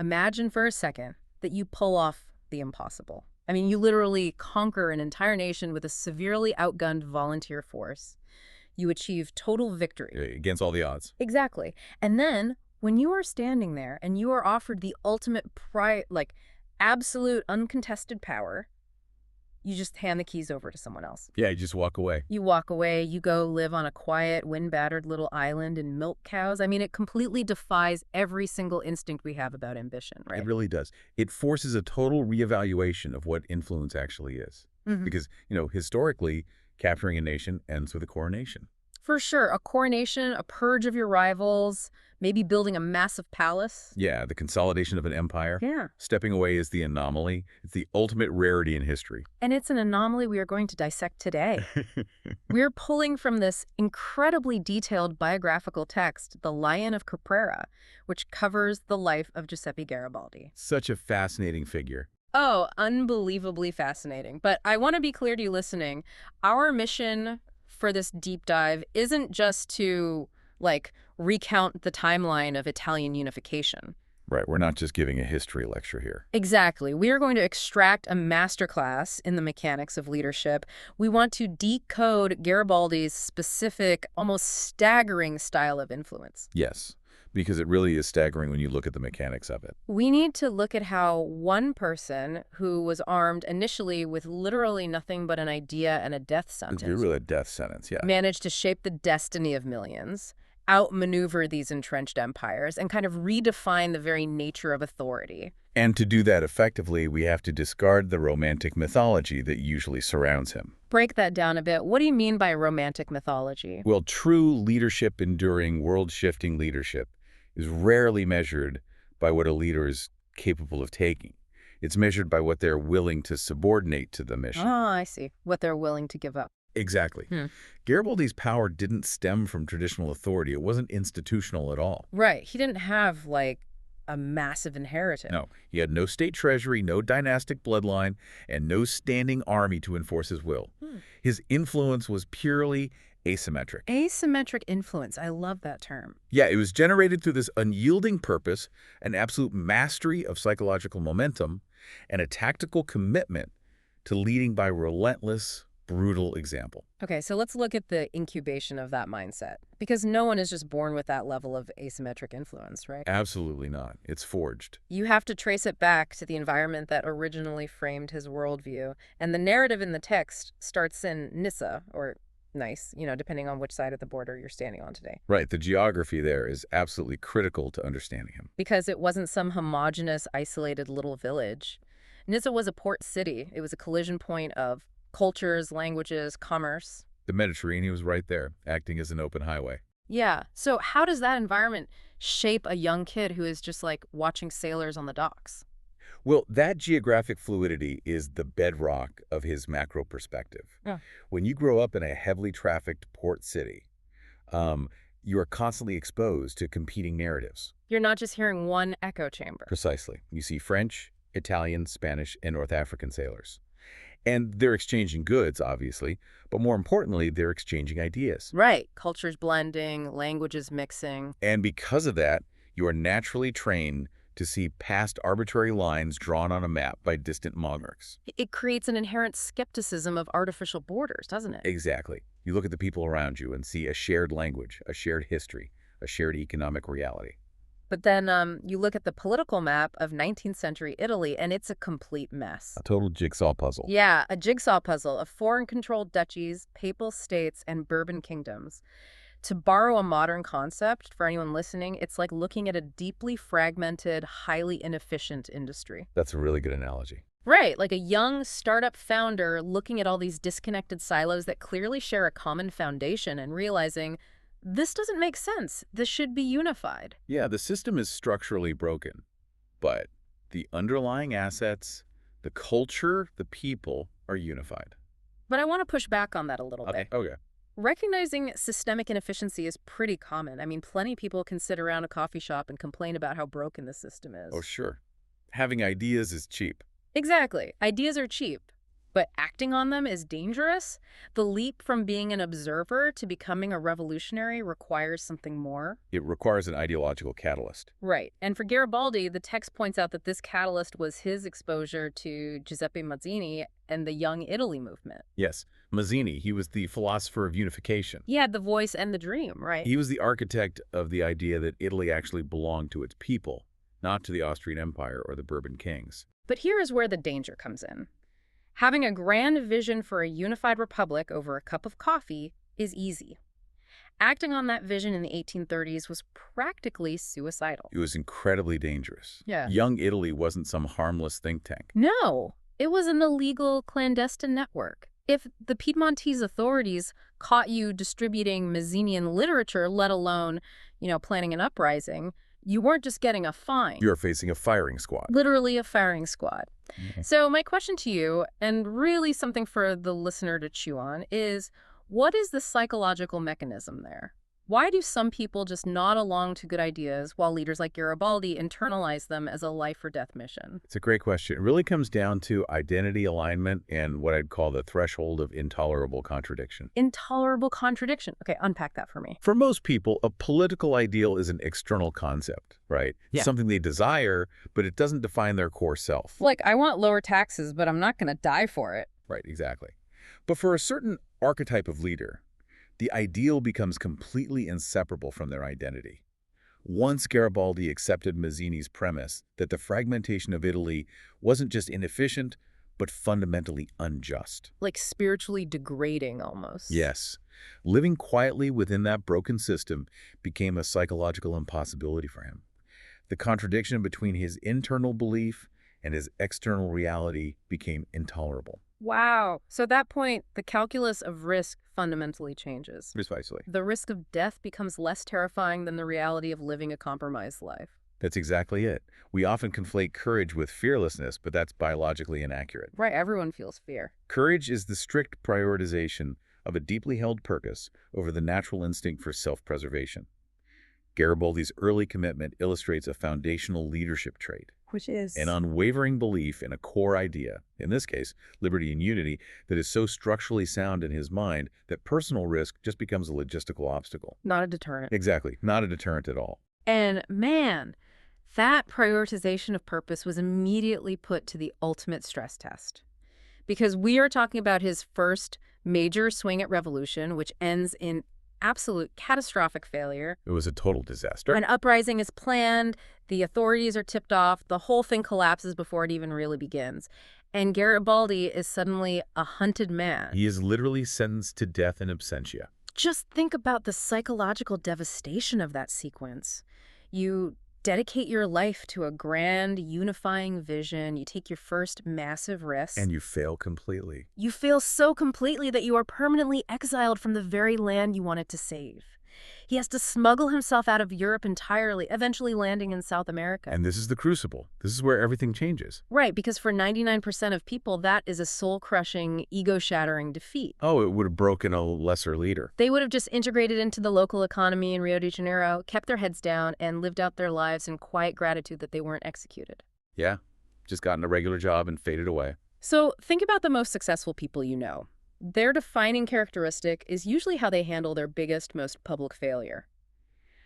imagine for a second that you pull off the impossible. I mean, you literally conquer an entire nation with a severely outgunned volunteer force. You achieve total victory. Against all the odds. Exactly. And then when you are standing there and you are offered the ultimate absolute uncontested power, you just hand the keys over to someone else. Yeah, you just walk away. You walk away, you go live on a quiet, wind-battered little island and milk cows. I mean, it completely defies every single instinct we have about ambition, right? It really does. It forces a total reevaluation of what influence actually is. Because, historically, capturing a nation ends with a coronation. For sure. A coronation, a purge of your rivals, maybe building a massive palace. Yeah, the consolidation of an empire. Yeah. Stepping away is the anomaly. It's the ultimate rarity in history. And it's an anomaly we are going to dissect today. We're pulling from this incredibly detailed biographical text, The Lion of Caprera, which covers the life of Giuseppe Garibaldi. Such a fascinating figure. Oh, unbelievably fascinating. But I want to be clear to you listening, our mission for this deep dive isn't just to, recount the timeline of Italian unification. Right, we're not just giving a history lecture here. Exactly. We are going to extract a masterclass in the mechanics of leadership. We want to decode Garibaldi's specific, almost staggering style of influence. Yes, because it really is staggering when you look at the mechanics of it. We need to look at how one person who was armed initially with literally nothing but an idea and a death sentence Really a death sentence, yeah. managed to shape the destiny of millions, outmaneuver these entrenched empires, and kind of redefine the very nature of authority. And to do that effectively, we have to discard the romantic mythology that usually surrounds him. Break that down a bit. What do you mean by romantic mythology? Well, true leadership, enduring, world-shifting leadership is rarely measured by what a leader is capable of taking. It's measured by what they're willing to subordinate to the mission. Ah, I see. What they're willing to give up. Exactly. Garibaldi's power didn't stem from traditional authority. It wasn't institutional at all. Right. He didn't have, a massive inheritance. No, he had no state treasury, no dynastic bloodline, and no standing army to enforce his will. His influence was purely asymmetric. Asymmetric influence. I love that term. Yeah, it was generated through this unyielding purpose, an absolute mastery of psychological momentum, and a tactical commitment to leading by relentless, brutal example. Okay, so let's look at the incubation of that mindset. Because no one is just born with that level of asymmetric influence, right? Absolutely not. It's forged. You have to trace it back to the environment that originally framed his worldview. And the narrative in the text starts in Nissa, or Nice, depending on which side of the border you're standing on today. Right, the geography there is absolutely critical to understanding him. Because it wasn't some homogenous, isolated little village. Nizza was a port city. It was a collision point of cultures, languages, commerce. The Mediterranean was right there, acting as an open highway. Yeah. So how does that environment shape a young kid who is just watching sailors on the docks? Well, that geographic fluidity is the bedrock of his macro perspective. Yeah. When you grow up in a heavily trafficked port city, you are constantly exposed to competing narratives. You're not just hearing one echo chamber. Precisely. You see French, Italian, Spanish, and North African sailors. And they're exchanging goods, obviously, but more importantly, they're exchanging ideas. Right. Cultures blending, languages mixing. And because of that, you are naturally trained to see past arbitrary lines drawn on a map by distant monarchs. It creates an inherent skepticism of artificial borders, doesn't it? Exactly. You look at the people around you and see a shared language, a shared history, a shared economic reality. But then you look at the political map of 19th century Italy, and it's a complete mess. A total jigsaw puzzle. Yeah, a jigsaw puzzle of foreign-controlled duchies, papal states, and Bourbon kingdoms. To borrow a modern concept, for anyone listening, it's like looking at a deeply fragmented, highly inefficient industry. That's a really good analogy. Right, like a young startup founder looking at all these disconnected silos that clearly share a common foundation and realizing, this doesn't make sense. This should be unified. Yeah, the system is structurally broken, but the underlying assets, the culture, the people are unified. But I want to push back on that a little bit. Okay. Recognizing systemic inefficiency is pretty common. I mean, plenty of people can sit around a coffee shop and complain about how broken the system is. Oh, sure. Having ideas is cheap. Exactly. Ideas are cheap. but acting on them is dangerous. The leap from being an observer to becoming a revolutionary requires something more. It requires an ideological catalyst. Right. And for Garibaldi, the text points out that this catalyst was his exposure to Giuseppe Mazzini and the Young Italy movement. Yes, Mazzini, he was the philosopher of unification. He had the voice and the dream, right? He was the architect of the idea that Italy actually belonged to its people, not to the Austrian Empire or the Bourbon kings. But here is where the danger comes in. Having a grand vision for a unified republic over a cup of coffee is easy. Acting on that vision in the 1830s was practically suicidal. It was incredibly dangerous. Yeah. Young Italy wasn't some harmless think tank. No, it was an illegal clandestine network. If the Piedmontese authorities caught you distributing Mazzinian literature, let alone, planning an uprising, you weren't just getting a fine. You're facing a firing squad. Literally a firing squad. Mhm. So my question to you, and really something for the listener to chew on, is what is the psychological mechanism there? Why do some people just nod along to good ideas while leaders like Garibaldi internalize them as a life-or-death mission? It's a great question. It really comes down to identity alignment and what I'd call the threshold of intolerable contradiction. Intolerable contradiction. Okay, unpack that for me. For most people, a political ideal is an external concept, right? Yeah. Something they desire, but it doesn't define their core self. Like, I want lower taxes, but I'm not going to die for it. Right, exactly. But for a certain archetype of leader, the ideal becomes completely inseparable from their identity. Once Garibaldi accepted Mazzini's premise that the fragmentation of Italy wasn't just inefficient, but fundamentally unjust. Like spiritually degrading almost. Yes, living quietly within that broken system became a psychological impossibility for him. The contradiction between his internal belief and his external reality became intolerable. Wow. So at that point, the calculus of risk fundamentally changes. Precisely. The risk of death becomes less terrifying than the reality of living a compromised life. That's exactly it. We often conflate courage with fearlessness, but that's biologically inaccurate. Right, everyone feels fear. Courage is the strict prioritization of a deeply held purpose over the natural instinct for self-preservation. Garibaldi's early commitment illustrates a foundational leadership trait. Which is? An unwavering belief in a core idea, in this case, liberty and unity, that is so structurally sound in his mind that personal risk just becomes a logistical obstacle. Not a deterrent. Exactly. Not a deterrent at all. And man, that prioritization of purpose was immediately put to the ultimate stress test. Because we are talking about his first major swing at revolution, which ends in absolute catastrophic failure. It was a total disaster. An uprising is planned, the authorities are tipped off, the whole thing collapses before it even really begins. And Garibaldi is suddenly a hunted man. He is literally sentenced to death in absentia. Just think about the psychological devastation of that sequence. You dedicate your life to a grand, unifying vision. You take your first massive risk. And you fail completely. You fail so completely that you are permanently exiled from the very land you wanted to save. He has to smuggle himself out of Europe entirely, eventually landing in South America. And this is the crucible. This is where everything changes. Right, because for 99% of people, that is a soul-crushing, ego-shattering defeat. Oh, it would have broken a lesser leader. They would have just integrated into the local economy in Rio de Janeiro, kept their heads down, and lived out their lives in quiet gratitude that they weren't executed. Yeah, just gotten a regular job and faded away. So think about the most successful people you know. Their defining characteristic is usually how they handle their biggest, most public failure.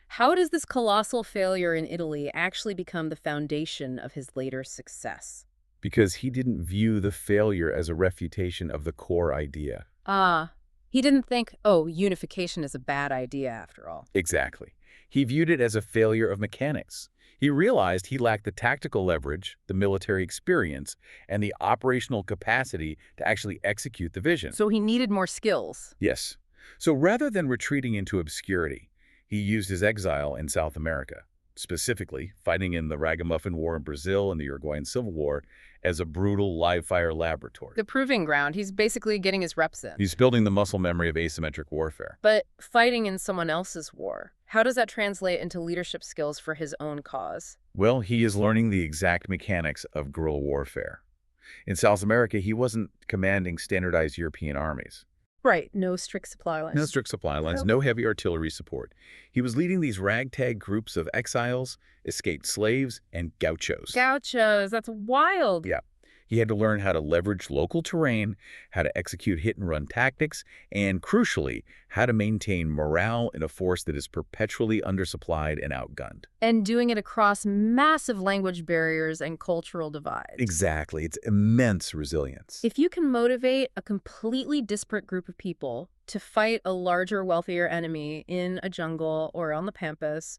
How does this colossal failure in Italy actually become the foundation of his later success? Because he didn't view the failure as a refutation of the core idea. He didn't think, oh, unification is a bad idea after all. Exactly. He viewed it as a failure of mechanics. He realized he lacked the tactical leverage, the military experience, and the operational capacity to actually execute the vision. So he needed more skills. Yes. So rather than retreating into obscurity, he used his exile in South America, specifically fighting in the Ragamuffin War in Brazil and the Uruguayan Civil War, as a brutal live-fire laboratory. The proving ground. He's basically getting his reps in. He's building the muscle memory of asymmetric warfare. But fighting in someone else's war, how does that translate into leadership skills for his own cause? Well, he is learning the exact mechanics of guerrilla warfare. In South America, he wasn't commanding standardized European armies. Right, no strict supply lines. No strict supply lines, no heavy artillery support. He was leading these ragtag groups of exiles, escaped slaves, and gauchos. Gauchos, that's wild. Yeah. He had to learn how to leverage local terrain, how to execute hit-and-run tactics, and, crucially, how to maintain morale in a force that is perpetually undersupplied and outgunned. And doing it across massive language barriers and cultural divides. Exactly. It's immense resilience. If you can motivate a completely disparate group of people to fight a larger, wealthier enemy in a jungle or on the pampas,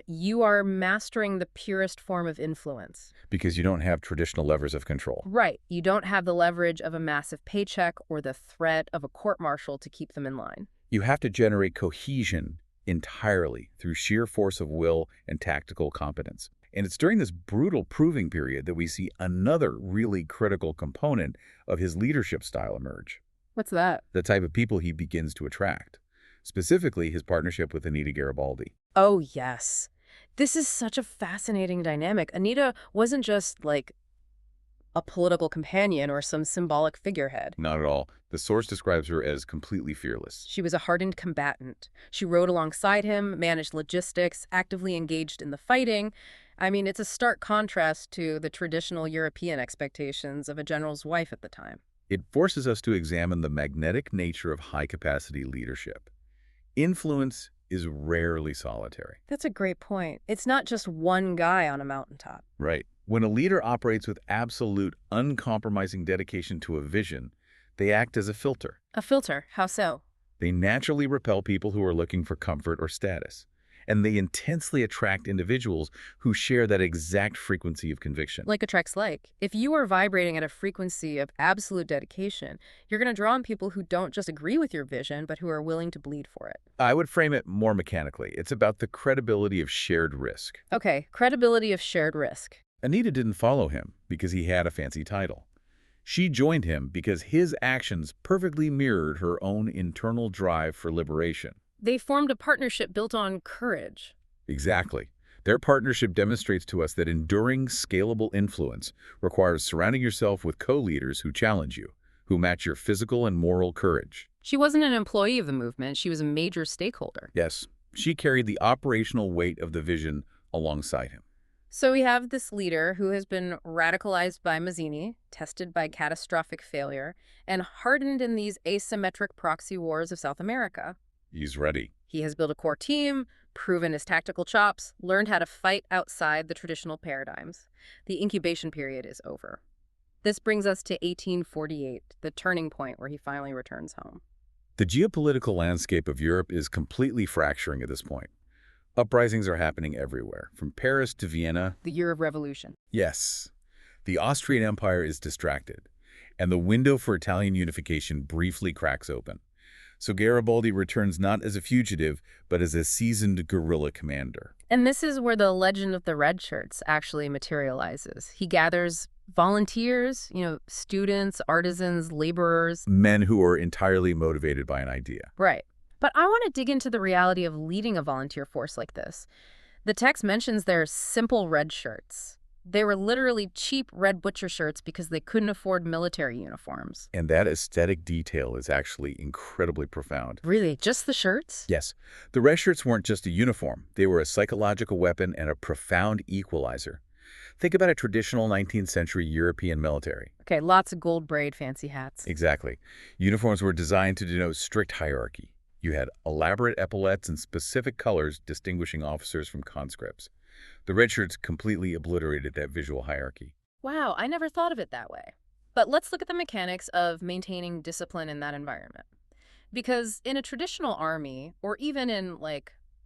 you are mastering the purest form of influence. Because you don't have traditional levers of control. Right. You don't have the leverage of a massive paycheck or the threat of a court-martial to keep them in line. You have to generate cohesion entirely through sheer force of will and tactical competence. And it's during this brutal proving period that we see another really critical component of his leadership style emerge. What's that? The type of people he begins to attract. Specifically, his partnership with Anita Garibaldi. Oh, yes. This is such a fascinating dynamic. Anita wasn't just, like, a political companion or some symbolic figurehead. Not at all. The source describes her as completely fearless. She was a hardened combatant. She rode alongside him, managed logistics, actively engaged in the fighting. I mean, it's a stark contrast to the traditional European expectations of a general's wife at the time. It forces us to examine the magnetic nature of high-capacity leadership. Influence is rarely solitary. That's a great point. It's not just one guy on a mountaintop. Right. When a leader operates with absolute, uncompromising dedication to a vision, they act as a filter. A filter? How so? They naturally repel people who are looking for comfort or status, and they intensely attract individuals who share that exact frequency of conviction. Like attracts like. If you are vibrating at a frequency of absolute dedication, you're going to draw on people who don't just agree with your vision, but who are willing to bleed for it. I would frame it more mechanically. It's about the credibility of shared risk. Okay, credibility of shared risk. Anita didn't follow him because he had a fancy title. She joined him because his actions perfectly mirrored her own internal drive for liberation. They formed a partnership built on courage. Exactly. Their partnership demonstrates to us that enduring, scalable influence requires surrounding yourself with co-leaders who challenge you, who match your physical and moral courage. She wasn't an employee of the movement. She was a major stakeholder. Yes, she carried the operational weight of the vision alongside him. So we have this leader who has been radicalized by Mazzini, tested by catastrophic failure, and hardened in these asymmetric proxy wars of South America. He's ready. He has built a core team, proven his tactical chops, learned how to fight outside the traditional paradigms. The incubation period is over. This brings us to 1848, the turning point where he finally returns home. The geopolitical landscape of Europe is completely fracturing at this point. Uprisings are happening everywhere, from Paris to Vienna. The year of revolution. Yes, the Austrian Empire is distracted, and the window for Italian unification briefly cracks open. So Garibaldi returns not as a fugitive, but as a seasoned guerrilla commander. And this is where the legend of the red shirts actually materializes. He gathers volunteers, students, artisans, laborers. Men who are entirely motivated by an idea. Right. But I want to dig into the reality of leading a volunteer force like this. The text mentions their simple red shirts. They were literally cheap red butcher shirts because they couldn't afford military uniforms. And that aesthetic detail is actually incredibly profound. Really? Just the shirts? Yes. The red shirts weren't just a uniform. They were a psychological weapon and a profound equalizer. Think about a traditional 19th century European military. Okay, lots of gold braid, fancy hats. Exactly. Uniforms were designed to denote strict hierarchy. You had elaborate epaulets and specific colors distinguishing officers from conscripts. The red shirts completely obliterated that visual hierarchy. Wow, I never thought of it that way. But let's look at the mechanics of maintaining discipline in that environment. Because in a traditional army, or even in,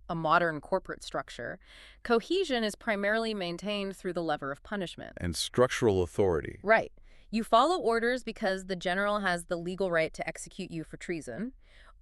a modern corporate structure, cohesion is primarily maintained through the lever of punishment. And structural authority. Right. You follow orders because the general has the legal right to execute you for treason,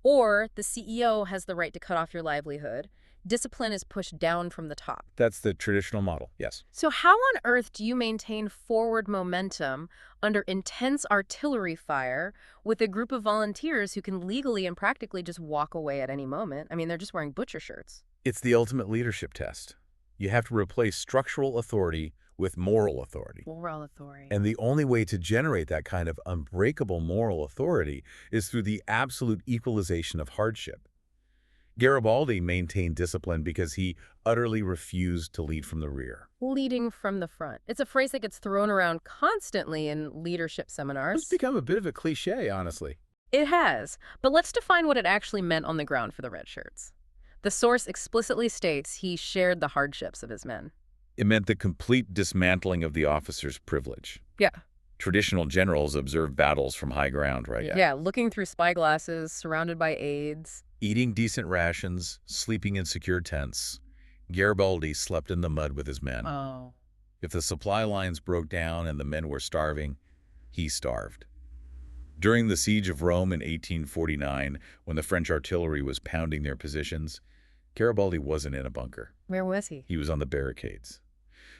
or the CEO has the right to cut off your livelihood. Discipline is pushed down from the top. That's the traditional model, yes. So how on earth do you maintain forward momentum under intense artillery fire with a group of volunteers who can legally and practically just walk away at any moment? I mean, they're just wearing butcher shirts. It's the ultimate leadership test. You have to replace structural authority with moral authority. Moral authority. And the only way to generate that kind of unbreakable moral authority is through the absolute equalization of hardship. Garibaldi maintained discipline because he utterly refused to lead from the rear. Leading from the front. It's a phrase that gets thrown around constantly in leadership It's seminars. become a bit of a cliche, honestly. It has, but let's define what it actually meant on the ground for the red shirts. The source explicitly states he shared the hardships of his men. It meant the complete dismantling of the officer's privilege. Yeah. Traditional generals observe battles from high ground, right? Yeah, looking through spyglasses, surrounded by aides. Eating decent rations, sleeping in secure tents. Garibaldi slept in the mud with his men. Oh. If the supply lines broke down and the men were starving, he starved. During the siege of Rome in 1849, when the French artillery was pounding their positions, Garibaldi wasn't in a bunker. Where was he? He was on the barricades,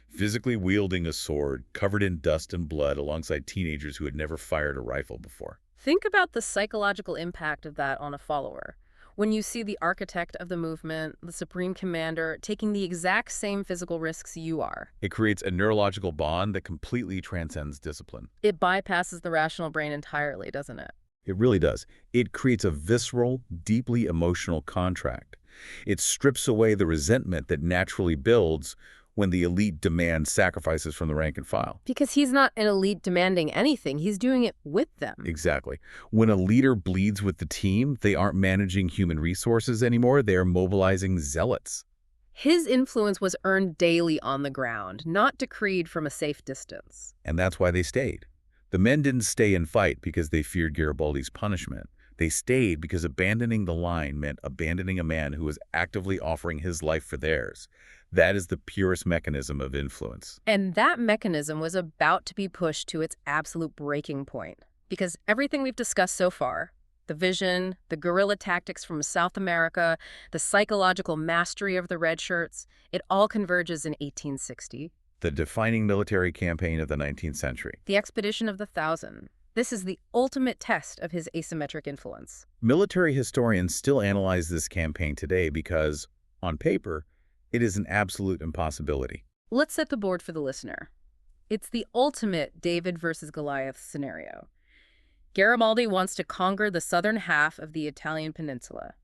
physically wielding a sword covered in dust and blood alongside teenagers who had never fired a rifle before. Think about the psychological impact of that on a follower. When you see the architect of the movement, the supreme commander, taking the exact same physical risks you are. It creates a neurological bond that completely transcends discipline. It bypasses the rational brain entirely, doesn't it? It really does. It creates a visceral, deeply emotional contract. It strips away the resentment that naturally builds when the elite demand sacrifices from the rank and file. Because he's not an elite demanding anything. He's doing it with them. Exactly. When a leader bleeds with the team, they aren't managing human resources anymore. They are mobilizing zealots. His influence was earned daily on the ground, not decreed from a safe distance. And that's why they stayed. The men didn't stay and fight because they feared Garibaldi's punishment. They stayed because abandoning the line meant abandoning a man who was actively offering his life for theirs. That is the purest mechanism of influence. And that mechanism was about to be pushed to its absolute breaking point. Because everything we've discussed so far, the vision, the guerrilla tactics from South America, the psychological mastery of the red shirts, it all converges in 1860. The defining military campaign of the 19th century. The Expedition of the Thousand. This is the ultimate test of his asymmetric influence. Military historians still analyze this campaign today because, on paper, it is an absolute impossibility. Let's set the board for the listener. It's the ultimate David versus Goliath scenario. Garibaldi wants to conquer the southern half of the Italian peninsula.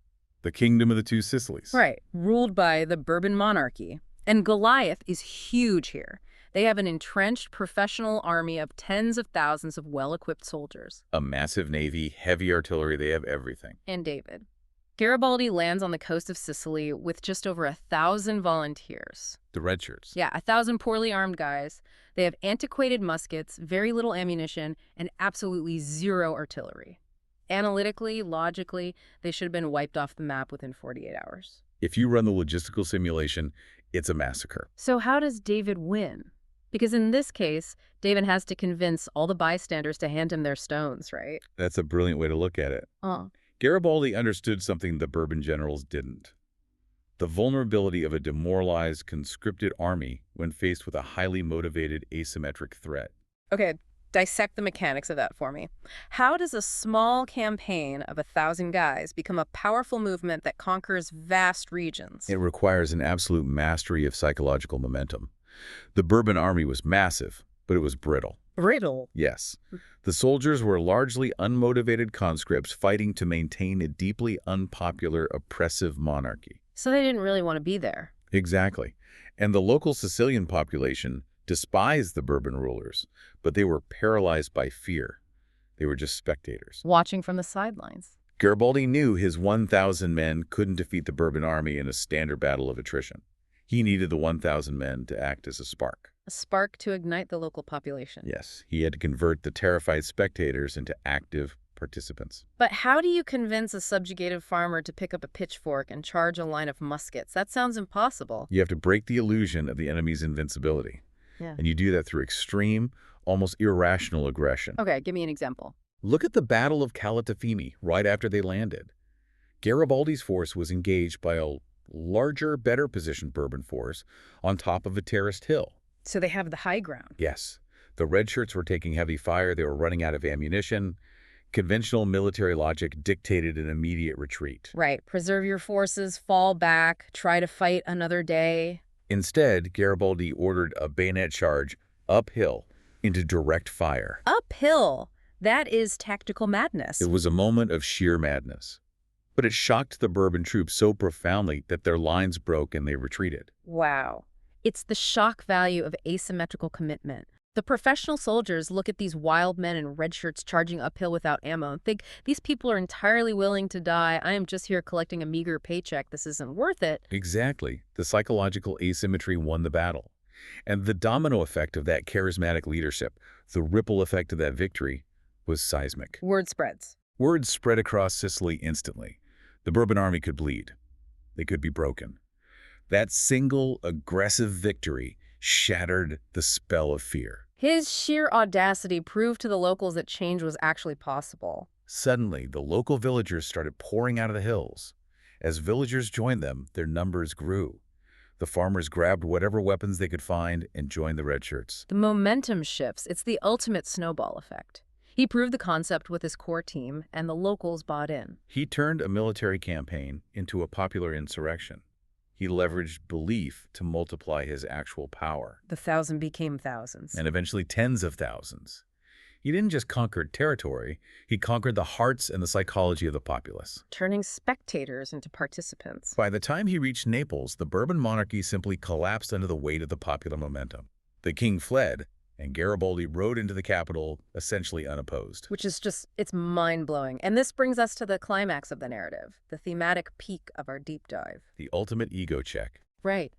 The Kingdom of the Two Sicilies. Right, ruled by the Bourbon monarchy. And Goliath is huge here. They have an entrenched professional army of tens of thousands of well-equipped soldiers. A massive navy, heavy artillery, they have everything. And David. Garibaldi lands on the coast of Sicily with just over 1,000 volunteers. The red shirts. Yeah, 1,000 poorly armed guys. They have antiquated muskets, very little ammunition, and absolutely zero artillery. Analytically, logically, they should have been wiped off the map within 48 hours. If you run the logistical simulation, it's a massacre. So how does David win? Because in this case, David has to convince all the bystanders to hand him their stones, right? That's a brilliant way to look at it. Oh. Garibaldi understood something the Bourbon generals didn't. The vulnerability of a demoralized, conscripted army when faced with a highly motivated, asymmetric threat. Okay, dissect the mechanics of that for me. How does a small campaign of 1,000 guys become a powerful movement that conquers vast regions? It requires an absolute mastery of psychological momentum. The Bourbon army was massive, but it was brittle. Brittle? Yes. The soldiers were largely unmotivated conscripts fighting to maintain a deeply unpopular, oppressive monarchy. So they didn't really want to be there. Exactly. And the local Sicilian population despised the Bourbon rulers, but they were paralyzed by fear. They were just spectators. Watching from the sidelines. Garibaldi knew his 1,000 men couldn't defeat the Bourbon army in a standard battle of attrition. He needed the 1,000 men to act as a spark. A spark to ignite the local population. Yes, he had to convert the terrified spectators into active participants. But how do you convince a subjugated farmer to pick up a pitchfork and charge a line of muskets? That sounds impossible. You have to break the illusion of the enemy's invincibility. Yeah. And you do that through extreme, almost irrational aggression. Okay, give me an example. Look at the Battle of Calatafimi right after they landed. Garibaldi's force was engaged by a larger, better-positioned Bourbon force on top of a terraced hill. So they have the high ground. Yes. The red shirts were taking heavy fire. They were running out of ammunition. Conventional military logic dictated an immediate retreat. Right. Preserve your forces, fall back, try to fight another day. Instead, Garibaldi ordered a bayonet charge uphill into direct fire. Uphill. That is tactical madness. It was a moment of sheer madness. But it shocked the Bourbon troops so profoundly that their lines broke and they retreated. Wow. It's the shock value of asymmetrical commitment. The professional soldiers look at these wild men in red shirts charging uphill without ammo and think, these people are entirely willing to die. I am just here collecting a meager paycheck. This isn't worth it. Exactly. The psychological asymmetry won the battle. And the domino effect of that charismatic leadership, the ripple effect of that victory, was seismic. Word spreads. Word spread across Sicily instantly. The Bourbon army could bleed. They could be broken. That single aggressive victory shattered the spell of fear. His sheer audacity proved to the locals that change was actually possible. Suddenly, the local villagers started pouring out of the hills. As villagers joined them, their numbers grew. The farmers grabbed whatever weapons they could find and joined the red shirts. The momentum shifts. It's the ultimate snowball effect. He proved the concept with his core team, and the locals bought in. He turned a military campaign into a popular insurrection. He leveraged belief to multiply his actual power. The 1,000 became thousands. And eventually tens of thousands. He didn't just conquer territory, he conquered the hearts and the psychology of the populace. Turning spectators into participants. By the time he reached Naples, the Bourbon monarchy simply collapsed under the weight of the popular momentum. The king fled, and Garibaldi rode into the capital essentially unopposed. Which is just, it's mind-blowing. And this brings us to the climax of the narrative, the thematic peak of our deep dive. The ultimate ego check. Right.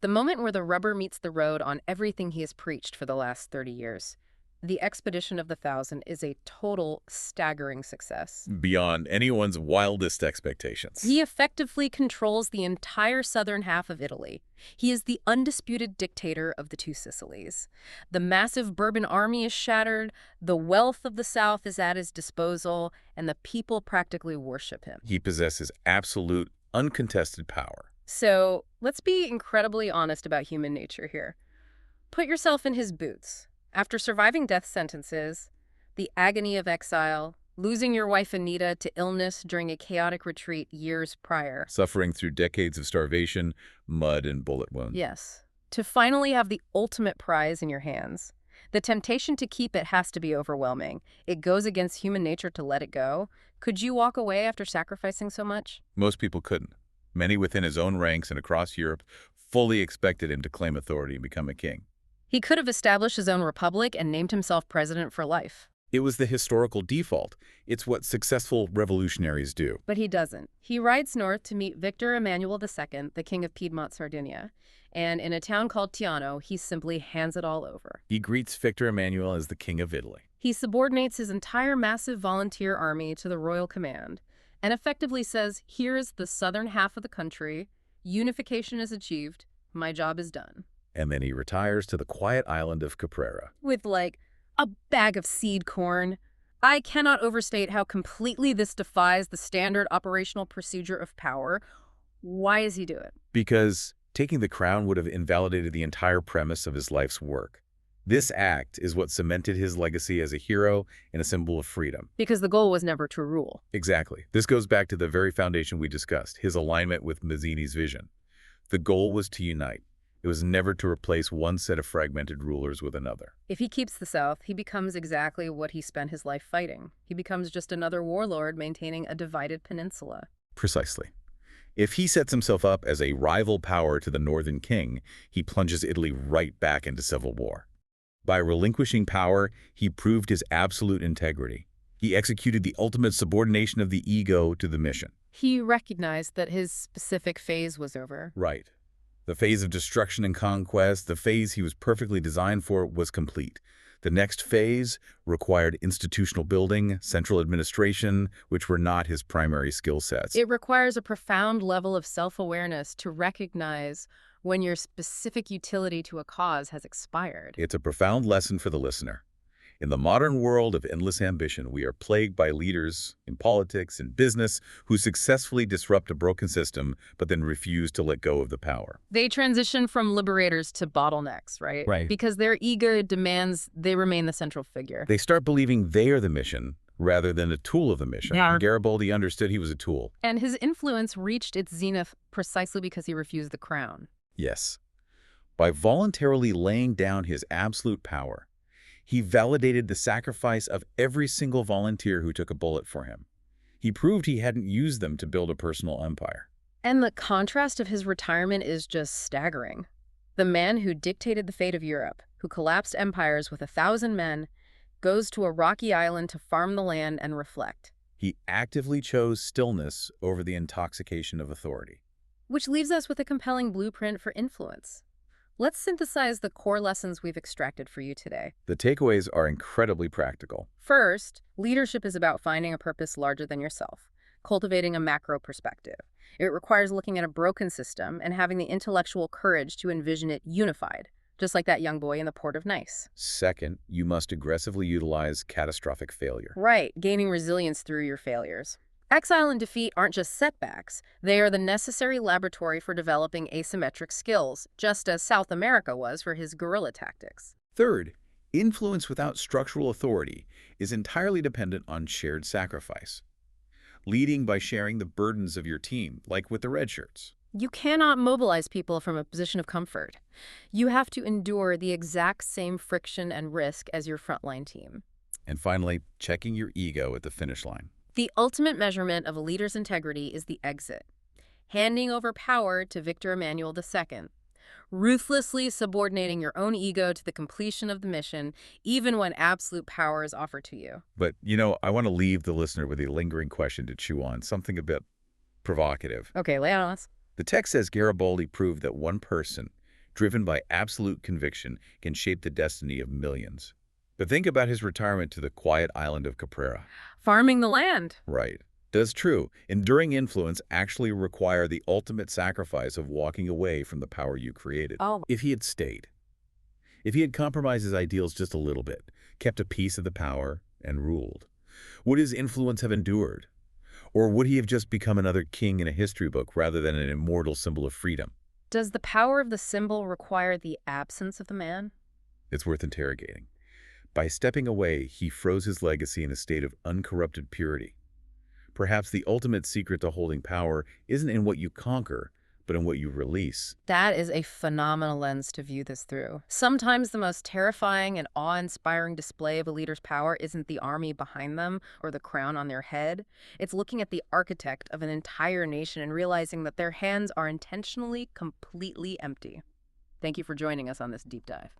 The moment where the rubber meets the road on everything he has preached for the last 30 years. The expedition of the 1,000 is a total staggering success. Beyond anyone's wildest expectations. He effectively controls the entire southern half of Italy. He is the undisputed dictator of the two Sicilies. The massive Bourbon army is shattered, the wealth of the South is at his disposal, and the people practically worship him. He possesses absolute, uncontested power. So, let's be incredibly honest about human nature here. Put yourself in his boots. After surviving death sentences, the agony of exile, losing your wife Anita to illness during a chaotic retreat years prior. Suffering through decades of starvation, mud, and bullet wounds. Yes. To finally have the ultimate prize in your hands. The temptation to keep it has to be overwhelming. It goes against human nature to let it go. Could you walk away after sacrificing so much? Most people couldn't. Many within his own ranks and across Europe fully expected him to claim authority and become a king. He could have established his own republic and named himself president for life. It was the historical default. It's what successful revolutionaries do. But he doesn't. He rides north to meet Victor Emmanuel II, the king of Piedmont, Sardinia. And in a town called Tiano, he simply hands it all over. He greets Victor Emmanuel as the king of Italy. He subordinates his entire massive volunteer army to the royal command and effectively says, here is the southern half of the country. Unification is achieved. My job is done. And then he retires to the quiet island of Caprera. With, like, a bag of seed corn. I cannot overstate how completely this defies the standard operational procedure of power. Why does he do it? Because taking the crown would have invalidated the entire premise of his life's work. This act is what cemented his legacy as a hero and a symbol of freedom. Because the goal was never to rule. Exactly. This goes back to the very foundation we discussed, his alignment with Mazzini's vision. The goal was to unite. It was never to replace one set of fragmented rulers with another. If he keeps the South, he becomes exactly what he spent his life fighting. He becomes just another warlord maintaining a divided peninsula. Precisely. If he sets himself up as a rival power to the northern king, he plunges Italy right back into civil war. By relinquishing power, he proved his absolute integrity. He executed the ultimate subordination of the ego to the mission. He recognized that his specific phase was over. Right. The phase of destruction and conquest, the phase he was perfectly designed for, was complete. The next phase required institutional building, central administration, which were not his primary skill sets. It requires a profound level of self-awareness to recognize when your specific utility to a cause has expired. It's a profound lesson for the listener. In the modern world of endless ambition, we are plagued by leaders in politics and business who successfully disrupt a broken system, but then refuse to let go of the power. They transition from liberators to bottlenecks, right? Right. Because their ego demands they remain the central figure. They start believing they are the mission rather than a tool of the mission. Yeah. Garibaldi understood he was a tool. And his influence reached its zenith precisely because he refused the crown. Yes. By voluntarily laying down his absolute power, he validated the sacrifice of every single volunteer who took a bullet for him. He proved he hadn't used them to build a personal empire. And the contrast of his retirement is just staggering. The man who dictated the fate of Europe, who collapsed empires with 1,000 men, goes to a rocky island to farm the land and reflect. He actively chose stillness over the intoxication of authority. Which leaves us with a compelling blueprint for influence. Let's synthesize the core lessons we've extracted for you today. The takeaways are incredibly practical. First, leadership is about finding a purpose larger than yourself, cultivating a macro perspective. It requires looking at a broken system and having the intellectual courage to envision it unified, just like that young boy in the port of Nice. Second, you must aggressively utilize catastrophic failure. Right, gaining resilience through your failures. Exile and defeat aren't just setbacks. They are the necessary laboratory for developing asymmetric skills, just as South America was for his guerrilla tactics. Third, influence without structural authority is entirely dependent on shared sacrifice. Leading by sharing the burdens of your team, like with the red shirts. You cannot mobilize people from a position of comfort. You have to endure the exact same friction and risk as your frontline team. And finally, checking your ego at the finish line. The ultimate measurement of a leader's integrity is the exit, handing over power to Victor Emmanuel II, ruthlessly subordinating your own ego to the completion of the mission, even when absolute power is offered to you. But, I want to leave the listener with a lingering question to chew on, something a bit provocative. Okay, lay it on us. The text says Garibaldi proved that one person, driven by absolute conviction, can shape the destiny of millions. But think about his retirement to the quiet island of Caprera. Farming the land. Right. Does true, enduring influence actually require the ultimate sacrifice of walking away from the power you created? Oh. If he had stayed, if he had compromised his ideals just a little bit, kept a piece of the power, and ruled, would his influence have endured? Or would he have just become another king in a history book rather than an immortal symbol of freedom? Does the power of the symbol require the absence of the man? It's worth interrogating. By stepping away, he froze his legacy in a state of uncorrupted purity. Perhaps the ultimate secret to holding power isn't in what you conquer, but in what you release. That is a phenomenal lens to view this through. Sometimes the most terrifying and awe-inspiring display of a leader's power isn't the army behind them or the crown on their head. It's looking at the architect of an entire nation and realizing that their hands are intentionally completely empty. Thank you for joining us on this deep dive.